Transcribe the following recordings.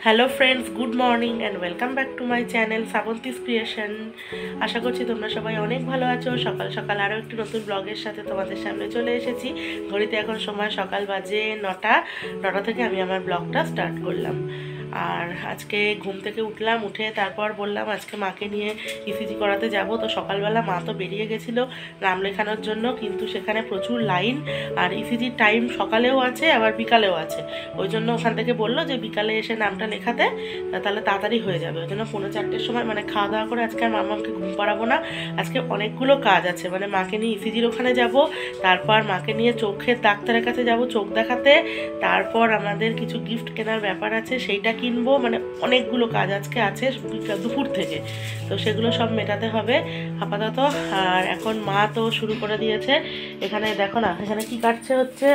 Hello friends, good morning and welcome back to my channel Shrabanti's creation. আশা করছি তোমরা সবাই অনেক ভালো আছো। সকাল সকাল আরও একটি নতুন ব্লগের সাথে তোমাদের সামনে চলে এসেছি। ঘড়িতে এখন সময় সকাল বাজে 9টা থেকে আমি আমার ব্লগটা স্টার্ট করলাম। আর আজকে ঘুম থেকে উঠে তারপর বললাম আজকে মাকে নিয়ে ইসিজি করাতে যাব। তো সকালবেলা মা তো বেরিয়ে গেছিলো নাম লেখানোর জন্য, কিন্তু সেখানে প্রচুর লাইন, আর ইসিজির টাইম সকালেও আছে আবার বিকালেও আছে। ওই জন্য ওখান থেকে বললো যে বিকালে এসে নামটা লেখাতে, তাহলে তাড়াতাড়ি হয়ে যাবে। ওই জন্য 4:45-র সময় মানে খাওয়া দাওয়া করে আজকে আর মামাকে ঘুম পাড়াবো না। আজকে অনেকগুলো কাজ আছে, মানে মাকে নিয়ে ইসিজির ওখানে যাব, তারপর মাকে নিয়ে চোখের ডাক্তারের কাছে যাব চোখ দেখাতে, তারপর আমাদের কিছু গিফট কেনার ব্যাপার আছে সেইটা কিনবো, মানে অনেকগুলো কাজ আজকে আছে দুপুর থেকে। তো সেগুলো সব মেটাতে হবে আপাতত। আর এখন মা তো শুরু করে দিয়েছে। এখানে দেখো না, এখানে কি কাটছে হচ্ছে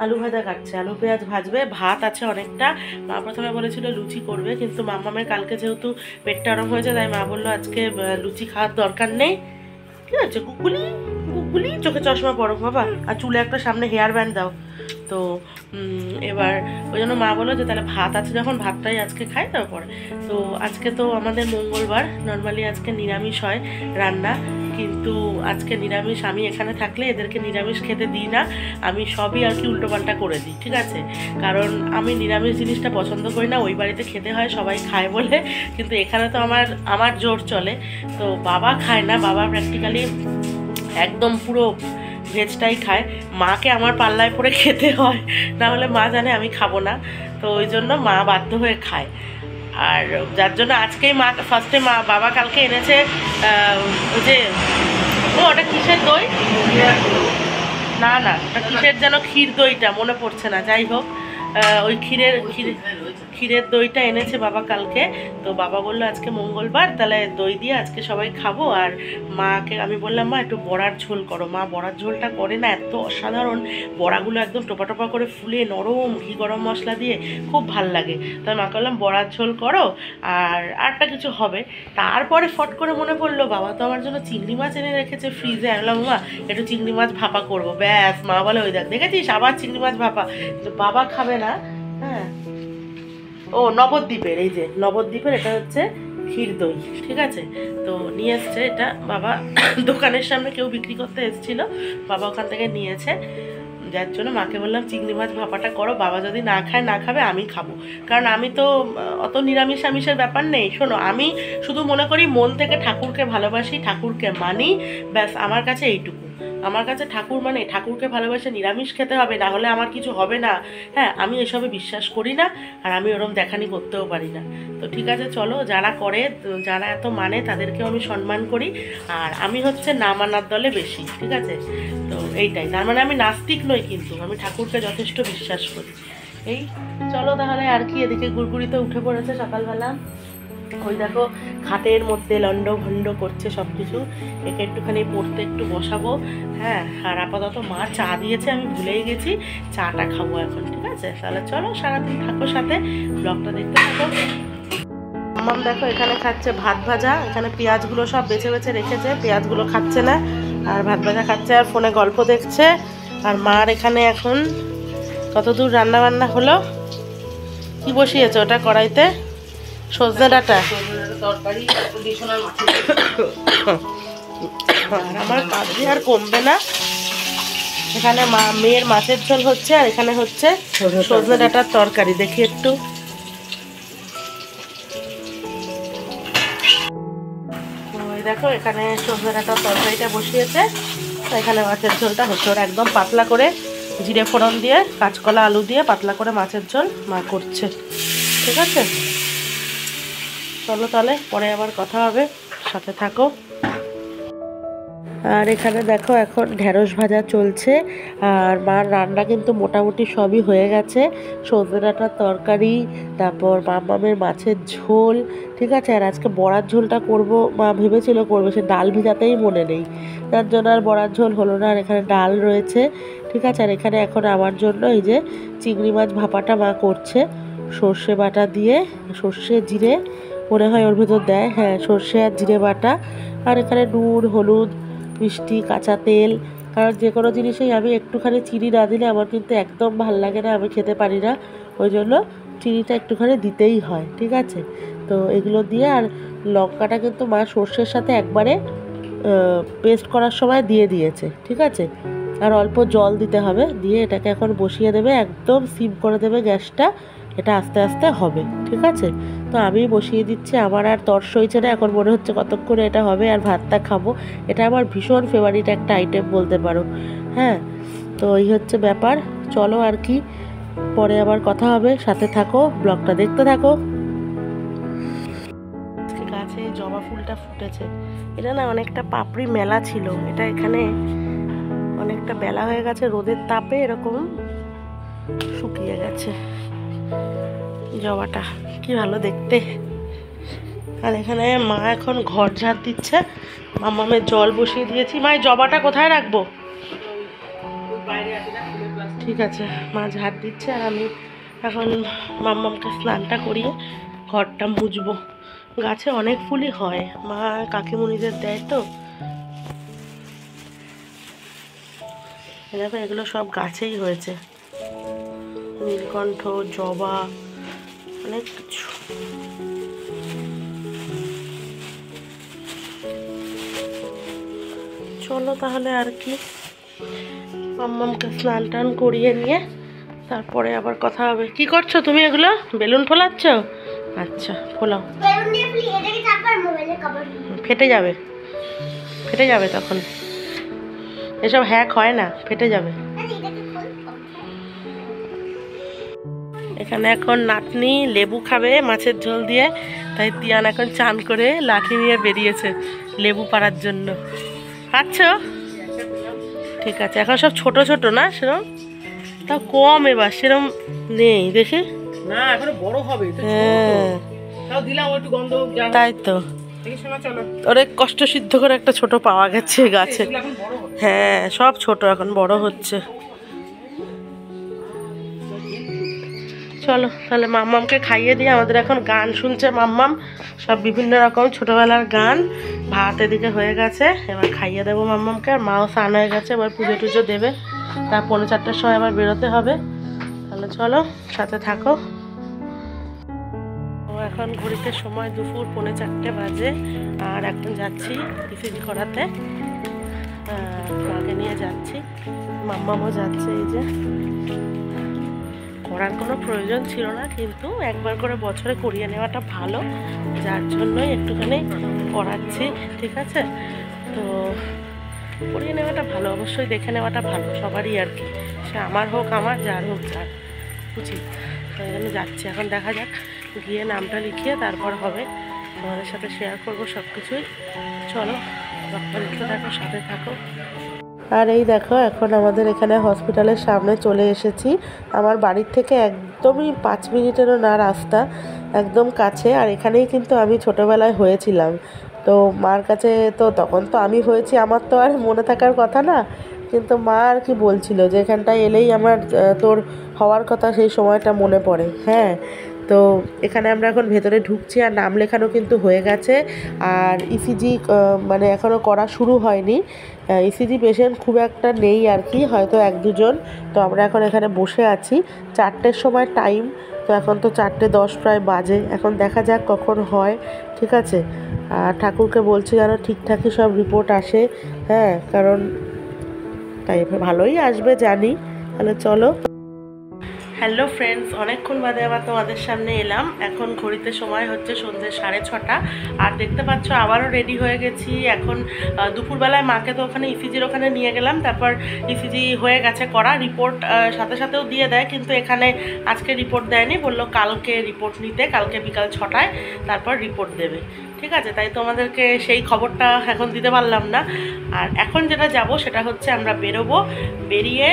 আলু ভাজা কাটছে, আলু পেঁয়াজ ভাজবে। ভাত আছে অনেকটা। মা প্রথমে বলেছিল লুচি করবে, কিন্তু মামামের কালকে যেহেতু পেটটা আরাম হয়েছে তাই মা বললো আজকে লুচি খাওয়ার দরকার নেই। ঠিক আছে, গুগুলি গুগুলি চোখে চশমা পরো বাবা, আর চুলে একটা সামনে হেয়ার ব্যান্ড দাও। তো এবার ওই জন্য মা বললো যে তাহলে ভাত আছে যখন ভাতটাই আজকে খাই তারপরে। তো আজকে তো আমাদের মঙ্গলবার, নর্মালি আজকে নিরামিষ হয় রান্না, কিন্তু আজকে নিরামিষ। আমি এখানে থাকলে এদেরকে নিরামিষ খেতে দিই না, আমি সবই আর কি উল্টোপাল্টা করে দিই, ঠিক আছে। কারণ আমি নিরামিষ জিনিসটা পছন্দ করি না, ওই বাড়িতে খেতে হয় সবাই খায় বলে, কিন্তু এখানে তো আমার জোর চলে। তো বাবা খায় না, বাবা প্র্যাকটিক্যালি একদম পুরো ভেজটাই খায়। মাকে আমার পাল্লায় পরে খেতে হয়, না হলে মা জানে আমি খাবো না, তো ওই জন্য মা বাধ্য হয়ে খায়। আর যার জন্য আজকেই বাবা কালকে এনেছে ওই যে ওটা কিসের দই, না ওটা কিসের যেন ক্ষীর দইটা মনে পড়ছে না, যাই হোক ওই ক্ষীরের দইটা এনেছে বাবা কালকে। তো বাবা বললো আজকে মঙ্গলবার, তাহলে দই দিয়ে আজকে সবাই খাবো। আর মাকে আমি বললাম মা একটু বড়ার ঝোল করো। মা বড়ার ঝোলটা করে না, এত অসাধারণ, বড়াগুলো একদম টোপা টোপা করে ফুলে নরম, ঘি গরম মশলা দিয়ে খুব ভাল লাগে। তাই মাকে বললাম বড়ার ঝোল করো, আর আরটা কিছু হবে। তারপরে ফট করে মনে পড়লো বাবা তো আমার জন্য চিংড়ি মাছ এনে রেখেছে ফ্রিজে। আমি বললাম মা একটু চিংড়ি মাছ ভাপা করবো, ব্যাস। মা বলে ওই দেখেছিস আবার চিংড়ি মাছ ভাপা, কিন্তু বাবা খাবে না। হ্যাঁ, ও নবদ্বীপের, এই যে নবদ্বীপের এটা হচ্ছে ক্ষীর দই, ঠিক আছে। তো নিয়ে এসছে এটা বাবা, দোকানের সামনে কেউ বিক্রি করতে এসেছিলো, বাবা ওখান থেকে নিয়েছে। যার জন্য মাকে বললাম চিংড়ি মাছ ভাপাটা করো, বাবা যদি না খাবে আমি খাবো। কারণ আমি তো অত নিরামিষ আমিষের ব্যাপার নেই। শোনো, আমি শুধু মনে করি মন থেকে ঠাকুরকে ভালোবাসি, ঠাকুরকে মানি, ব্যাস আমার কাছে এইটুকু। আমার কাছে ঠাকুর মানে ঠাকুরকে ভালোবাসে, নিরামিষ খেতে হবে, না হলে আমার কিছু হবে না। হ্যাঁ, আমি এসবে বিশ্বাস করি না, আর আমি ওরম দেখানি করতেও পারি না। তো ঠিক আছে, চলো, যারা করে, যারা এত মানে তাদেরকেও আমি সম্মান করি। আর আমি হচ্ছে না মানার দলে বেশি, ঠিক আছে। তো এইটাই, তার মানে আমি নাস্তিক নই, কিন্তু আমি ঠাকুরকে যথেষ্ট বিশ্বাস করি। এই চলো তাহলে, আর কি, এদিকে গুড়গুড়িতে উঠে পড়েছে সকালবেলা। ওই দেখো খাটের মধ্যে লন্ড ভন্ড করছে সব কিছু, একে একটুখানি পড়তে একটু বসাবো। হ্যাঁ, আর আপাতত মা চা দিয়েছে, আমি ভুলেই গেছি, চাটা খাবো এখন, ঠিক আছে। তাহলে চলো, সারাদিন থাকো সাথে, ব্লগটা দেখতে থাকো। মাম দেখো এখানে খাচ্ছে ভাত ভাজা, এখানে পেঁয়াজগুলো সব বেছে বেছে রেখেছে, পেঁয়াজগুলো খাচ্ছে না, আর ভাত ভাজা খাচ্ছে আর ফোনে গল্প দেখছে। আর মার এখানে এখন কতদূর রান্না বান্না হলো, কি বসিয়েছে ওটা কড়াইতে? সজনে ডাঁটা। আর আমার কাজে আর কমবে না। এখানে মেয়ের মাছের ঝোল হচ্ছে, আর এখানে হচ্ছে সজনে ডাঁটার তরকারি। দেখি একটু, দেখো এখানে সজনে ডাঁটার তরকারিটা বসিয়েছে, এখানে মাছের ঝোলটা হচ্ছে। ওরা একদম পাতলা করে জিরে ফোড়ন দিয়ে কাঁচকলা আলু দিয়ে পাতলা করে মাছের ঝোল মা করছে, ঠিক আছে। চলো তাহলে পরে আবার কথা হবে, সাথে থাকো। আর এখানে দেখো এখন ঢেঁড়স ভাজা চলছে, আর মার রান্না কিন্তু মোটামুটি সবই হয়ে গেছে। সজনে ডাঁটার তরকারি, তারপর মামের মাছের ঝোল, ঠিক আছে। আর আজকে বড়ার ঝোলটা করব, মা ভেবেছিল করবে, সে ডাল ভিজাতেই মনে নেই, তার জন্য আর বড়ার ঝোল হলো না। আর এখানে ডাল রয়েছে, ঠিক আছে। আর এখানে এখন আমার জন্য এই যে চিংড়ি মাছ ভাপাটা মা করছে, সর্ষে বাটা দিয়ে, সর্ষে জিরে মনে হয় ওর ভেতর দেয়, হ্যাঁ সর্ষে আর জিরে বাটা। আর এখানে নুন, হলুদ, মিষ্টি, কাঁচা তেল। কারণ যে কোনো জিনিসেই আমি একটুখানি চিনি না দিলে আমার কিন্তু একদম ভাল লাগে না, আমি খেতে পারি না। ওই জন্য চিনিটা একটুখানি দিতেই হয়, ঠিক আছে। তো এগুলো দিয়ে, আর লঙ্কাটা কিন্তু মা সর্ষের সাথে একবারে পেস্ট করার সময় দিয়ে দিয়েছে, ঠিক আছে। আর অল্প জল দিতে হবে, দিয়ে এটাকে এখন বসিয়ে দেবে, একদম সিম করে দেবে গ্যাসটা, এটা আস্তে আস্তে হবে, ঠিক আছে। তো আমি বসিয়ে দিচ্ছি, আমার আর তর্স হয়েছে না, এখন মনে হচ্ছে কতক্ষণে এটা হবে আর ভাতটা খাবো। এটা আমার ভীষণ ফেভারিট একটা আইটেম বলতে পারো, হ্যাঁ। তো এই হচ্ছে ব্যাপার, চলো আর কি, পরে আবার কথা হবে, সাথে থাকো, ব্লগটা দেখতে থাকো। গাছে জবা ফুলটা ফুটেছে, এটা না অনেকটা পাপড়ি মেলা ছিল, এটা এখানে অনেকটা বেলা হয়ে গেছে, রোদের তাপে এরকম শুকিয়ে গেছে। জবাটা কি ভালো দেখতে। আর এখানে মা এখন ঘর ঝাড় দিচ্ছে, মাম্মামের জল বসিয়ে দিয়েছি। মা জবাটা কোথায় রাখবো? ঠিক আছে, মা ঝাড় দিচ্ছে, আর আমি এখন মাম্মামকে স্নানটা করিয়ে ঘরটা মুছবো। গাছে অনেক ফুলই হয়, মা কাকিমুনিদের দেয় তো। দেখো এগুলো সব গাছেই হয়েছে, নীলকণ্ঠ, জবা, অনেক কিছু। চলো তাহলে আর কি, মাম্মামকে স্নান টান করিয়ে নিয়ে তারপরে আবার কথা হবে। কি করছো তুমি? এগুলো বেলুন ফোলাচ্ছ? আচ্ছা ফোলাও। ফেটে যাবে, ফেটে যাবে তখন, এসব হ্যাক হয় না, ফেটে যাবে। এখানে এখন নাতনি লেবু খাবে মাছের ঝোল দিয়ে, তাই তিয়ান এখন চান করে লাঠি নিয়ে বেরিয়েছে লেবু পাড়ার জন্য। পাচ্ছ? ঠিক আছে, এখন সব ছোট ছোট না, সেরকম তাও কম, এবার সেরকম নেই দেখি না, এখন বড় হবে। হ্যাঁ তাই তো, অনেক কষ্ট সিদ্ধ করে একটা ছোট পাওয়া গেছে গাছে। হ্যাঁ সব ছোট, এখন বড় হচ্ছে। চলো তাহলে মাম্মামকে খাইয়ে দিয়ে, আমাদের এখন গান শুনছে মাম্মাম, সব বিভিন্ন রকম ছোটবেলার গান। ভাত এদিকে হয়ে গেছে, এবার খাইয়ে দেবো মাম্মামকে। আর মাও স্নান হয়ে গেছে, এবার পুজো টুজো দেবে, তার 4:45টার সময় আবার বেরোতে হবে। তাহলে চলো সাথে থাকো। এখন ঘড়িতে সময় দুপুর 4:45 বাজে, আর এখন যাচ্ছি ইসিজি করাতে, মাকে নিয়ে যাচ্ছি, মাম্মামও যাচ্ছে। এই যে করার কোনো প্রয়োজন ছিল না, কিন্তু একবার করে বছরে করিয়ে নেওয়াটা ভালো, যার জন্যই একটুখানি করাচ্ছি, ঠিক আছে। তো করিয়ে নেওয়াটা ভালো, অবশ্যই দেখে নেওয়াটা ভালো সবারই আর কি, সে আমার হোক আমার, যার হোক যার উচিত। তাই জন্য যাচ্ছি, এখন দেখা যাক, গিয়ে নামটা লিখিয়ে তারপর হবে, তোমাদের সাথে শেয়ার করবো সব কিছুই। চলো ব্লগটা দেখতে থাকো, সাথে থাকো। আর এই দেখো, এখন আমাদের এখানে হসপিটালের সামনে চলে এসেছি। আমার বাড়ির থেকে একদমই 5 মিনিটেরও না রাস্তা, একদম কাছে। আর এখানেই কিন্তু আমি ছোটোবেলায় হয়েছিলাম। তো মার কাছে, তো তখন তো আমি হয়েছি, আমার তো আর মনে থাকার কথা না, কিন্তু মা আর কি বলছিল যে এখানটায় এলেই আমার তোর হওয়ার কথা, সেই সময়টা মনে পড়ে। হ্যাঁ, তো এখানে আমরা এখন ভেতরে ঢুকছি, আর নাম লেখানো কিন্তু হয়ে গেছে। আর ইসিজি মানে এখনও করা শুরু হয়নি, ইসিজি পেশেন্ট খুব একটা নেই আর কি, হয়তো 1-2 জন। তো আমরা এখন এখানে বসে আছি, 4টের সময় টাইম, তো এখন তো 4:10 প্রায় বাজে, এখন দেখা যাক কখন হয়, ঠিক আছে। আর ঠাকুরকে বলছি যেন ঠিকঠাকই সব রিপোর্ট আসে, হ্যাঁ, কারণ তাই ভালোই আসবে জানি। তাহলে চলো। হ্যালো ফ্রেন্ডস, অনেকক্ষণ বাদে আবার তোমাদের সামনে এলাম। এখন ঘড়িতে সময় হচ্ছে সন্ধ্যে 6:30, আর দেখতে পাচ্ছ আবারও রেডি হয়ে গেছি। এখন দুপুরবেলায় মাকে তো ওখানে ইসিজির ওখানে নিয়ে গেলাম, তারপর ইসিজি হয়ে গেছে করা, রিপোর্ট সাথে সাথেও দিয়ে দেয়, কিন্তু এখানে আজকে রিপোর্ট দেয়নি, বললো কালকে রিপোর্ট নিতে, কালকে বিকাল 6টায় তারপর রিপোর্ট দেবে, ঠিক আছে। তাই তোমাদেরকে সেই খবরটা এখন দিতে পারলাম না। আর এখন যেটা যাব সেটা হচ্ছে, আমরা বেরোবো, বেরিয়ে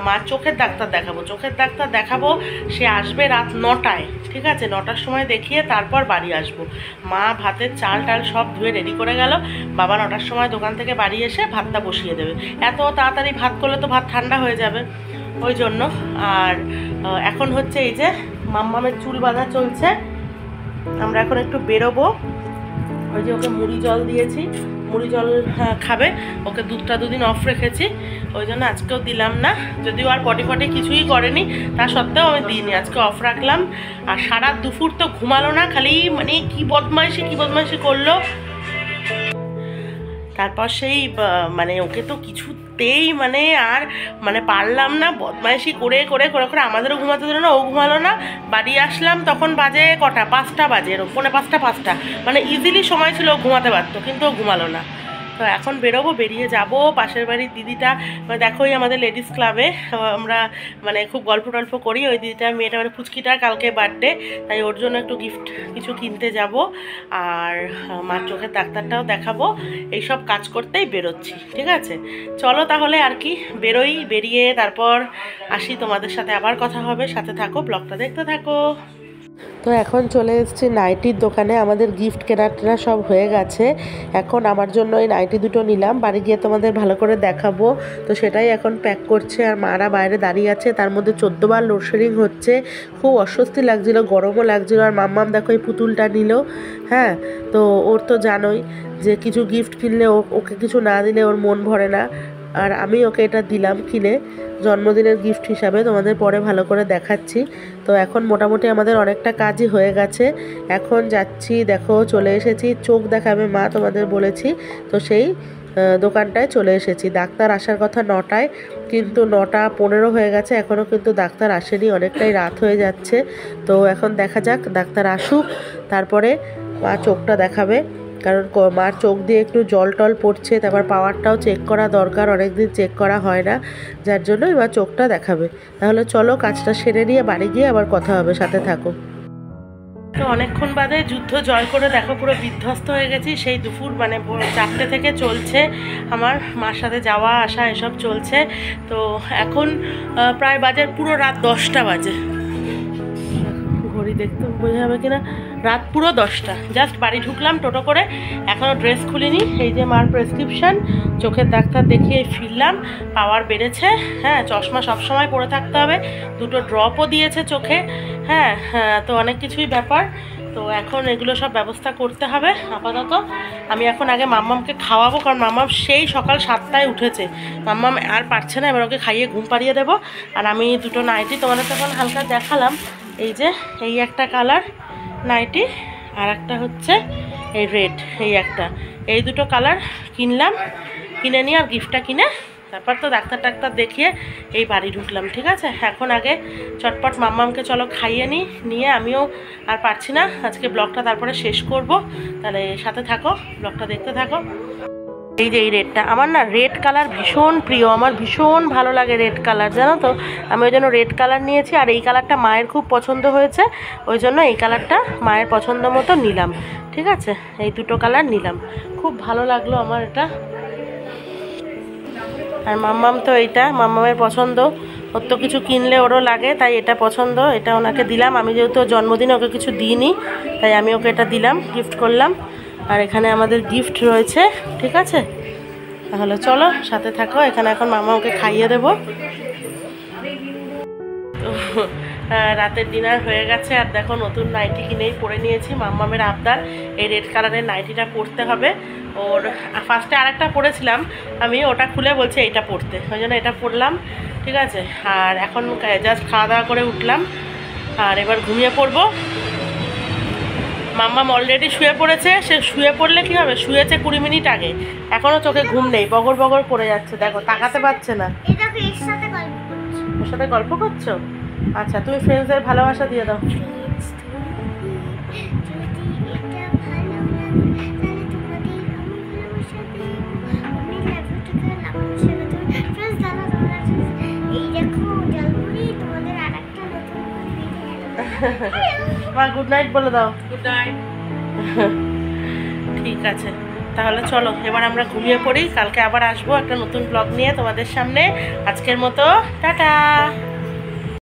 মা চোখের ডাক্তার দেখাবো, চোখের ডাক্তার দেখাবো, সে আসবে রাত 9টায়, ঠিক আছে। 9টার সময় দেখিয়ে তারপর বাড়ি আসবো। মা ভাতের চাল টাল সব ধুয়ে রেডি করে গেল, বাবা 9টার সময় দোকান থেকে বাড়ি এসে ভাতটা বসিয়ে দেবে। এত তাড়াতাড়ি ভাত করলে তো ভাত ঠান্ডা হয়ে যাবে, ওই জন্য। আর এখন হচ্ছে এই যে মাম্মামের চুল বাঁধা চলছে, আমরা এখন একটু বেরোবো। ওই যে ওকে মুড়ি জল দিয়েছি, মুড়ি জল খাবে, ওকে দুধটা দুদিন অফ রেখেছি, ওই জন্য আজকেও দিলাম না। যদিও আর পটি ফটি কিছুই করেনি, তা সত্ত্বেও আমি দিইনি, আজকে অফ রাখলাম। আর সারা দুপুর তো ঘুমালো না, খালি মানে কি বদমাইশি করলো। তারপর সেই মানে ওকে তো কিছুতেই মানে আর মানে পারলাম না, বদমাইশি করে করে করে করে আমাদেরও ঘুমাতে দিল না, ও ঘুমালো না। বাড়ি আসলাম তখন বাজে কটা, 5টা বাজে, পৌনে 5টা, মানে ইজিলি সময় ছিল ও ঘুমাতে পারতো, কিন্তু ও ঘুমালো না। তো এখন বেরোবো, বেরিয়ে যাব পাশের বাড়ির দিদিটা, মানে দেখোই আমাদের লেডিস ক্লাবে আমরা মানে খুব গল্প টল্প করি। ওই দিদিটা মেয়েটা মানে পুচকিটার কালকে বার্থডে, তাই ওর জন্য একটু গিফট কিছু কিনতে যাব, আর মার চোখের ডাক্তারটাও দেখাবো। এইসব কাজ করতেই বেরোচ্ছি, ঠিক আছে? চলো তাহলে আর কি, বেরোই, বেরিয়ে তারপর আসি, তোমাদের সাথে আবার কথা হবে, সাথে থাকো, ব্লগটা দেখতে থাকো। তো এখন চলে এসেছি নাইটির দোকানে, আমাদের গিফট কেনাটা সব হয়ে গেছে। এখন আমার জন্য এই নাইটি দুটো নিলাম, বাড়ি গিয়ে তোমাদের ভালো করে দেখাবো। তো সেটাই এখন প্যাক করছে, আর মারা বাইরে দাঁড়িয়ে আছে, তার মধ্যে 14 বার লোডশেডিং হচ্ছে, খুব অস্বস্তি লাগছিল, গরমও লাগছিল। আর মাম্মাম দেখো এই পুতুলটা নিল, হ্যাঁ। তো ওর তো জানোই যে কিছু গিফট কিনলে ওকে কিছু না দিলে ওর মন ভরে না, আর আমি ওকে এটা দিলাম কিনে জন্মদিনের গিফট হিসাবে, তোমাদের পরে ভালো করে দেখাচ্ছি। তো এখন মোটামুটি আমাদের অনেকটা কাজই হয়ে গেছে, এখন যাচ্ছি, দেখো চলে এসেছি, চোখ দেখাবে মা তোমাদের বলেছি, তো সেই দোকানটায় চলে এসেছি। ডাক্তার আসার কথা 9টায়, কিন্তু 9:15 হয়ে গেছে, এখনও কিন্তু ডাক্তার আসেনি, অনেকটাই রাত হয়ে যাচ্ছে। তো এখন দেখা যাক, ডাক্তার আসুক, তারপরে মা চোখটা দেখাবে, কারণ মার চোখ দিয়ে একটু জল টল পড়ছে, তারপর পাওয়ারটাও চেক করা দরকার, অনেকদিন চেক করা হয় না, যার জন্য এবার চোখটা দেখাবে। তাহলে চলো কাজটা সেরে নিয়ে বাড়ি গিয়ে আবার কথা হবে, সাথে থাকো। তো অনেকক্ষণ বাদে যুদ্ধ জয় করে দেখো পুরো বিধ্বস্ত হয়ে গেছি। সেই দুপুর মানে 4টে থেকে চলছে আমার মার সাথে যাওয়া আসা, এসব চলছে। তো এখন প্রায় বাজে পুরো রাত 10টা বাজে, ঘড়ি দেখতে বোঝা যাবে কিনা, রাত পুরো 10টা। জাস্ট বাড়ি ঢুকলাম টোটো করে, এখনও ড্রেস খুলিনি। এই যে মার প্রেসক্রিপশান, চোখের ডাক্তার দেখিয়ে ফিরলাম, পাওয়ার বেড়েছে, হ্যাঁ, চশমা সবসময় পরে থাকতে হবে, 2টো ড্রপও দিয়েছে চোখে, হ্যাঁ হ্যাঁ, তো অনেক কিছুই ব্যাপার। তো এখন এগুলো সব ব্যবস্থা করতে হবে। আপাতত আমি এখন আগে মাম্মামকে খাওয়াবো, কারণ মাম্মাম সেই সকাল 7টায় উঠেছে, মাম্মাম আর পারছে না, এবার ওকে খাইয়ে ঘুম পাড়িয়ে দেবো। আর আমি 2টো নাইটি তোমাদের তখন হালকা দেখালাম, এই যে এই একটা কালার নাইটি, আর একটা হচ্ছে এই রেড, এই 2টো কালার কিনলাম, কিনে নিয়ে আর গিফটটা কিনে তারপর তো ডাক্তার দেখিয়ে এই বাড়ি ঢুকলাম, ঠিক আছে? এখন আগে চটপট মাম্মামকে চলো খাইয়ে নিয়ে আমিও আর পারছি না, আজকে ব্লগটা তারপরে শেষ করব। তাহলে সাথে থাকো, ব্লগটা দেখতে থাকো। এই যে এই রেডটা, আমার না রেড কালার ভীষণ প্রিয়, আমার ভীষণ ভালো লাগে রেড কালার, জানো তো? আমি ওই জন্য রেড কালার নিয়েছি, আর এই কালারটা মায়ের খুব পছন্দ হয়েছে, ওই জন্য এই কালারটা মায়ের পছন্দ মতো নিলাম, ঠিক আছে? এই 2টো কালার নিলাম, খুব ভালো লাগলো আমার এটা। আর মাম্মাম তো এইটা মাম্মামের পছন্দ, ওর তো কিছু কিনলে ওরও লাগে, তাই এটা পছন্দ, এটা ওনাকে দিলাম। আমি যেহেতু জন্মদিনে ওকে কিছু দিইনি, তাই আমি ওকে এটা দিলাম, গিফট করলাম। আর এখানে আমাদের গিফট রয়েছে, ঠিক আছে? তাহলে চলো সাথে থাকো, এখানে এখন মামা ওকে খাইয়ে দেবো। তো রাতের ডিনার হয়ে গেছে, আর দেখো নতুন নাইটি কিনেই পরে নিয়েছি, মাম্মামের আবদার এই রেড কালারের নাইটিটা পরতে হবে ওর। ফার্স্টে আরেকটা পরেছিলাম আমি, ওটা খুলে বলছে এইটা পরতে, ওই জন্য এটা পরলাম, ঠিক আছে? আর এখন জাস্ট খাওয়া দাওয়া করে উঠলাম, আর এবার ঘুমিয়ে পড়বো। মাম্মাম অলরেডি শুয়ে পড়েছে, সে শুয়ে পড়লে কী হবে, শুয়েছে 20 মিনিট আগে, এখনও চোখে ঘুম নেই, বগর বগর পড়ে যাচ্ছে, দেখো তাকাতে পারছে না। ওর সাথে গল্প করছো? আচ্ছা, তুমি ফ্রেন্ডসদের ভালোবাসা দিয়ে দাও। মা গুড নাইট বলে দাও। Good night. ঠিক আছে, তাহলে চলো এবার আমরা ঘুমিয়ে পড়ি, কালকে আবার আসবো একটা নতুন ব্লগ নিয়ে তোমাদের সামনে। আজকের মতো টাটা।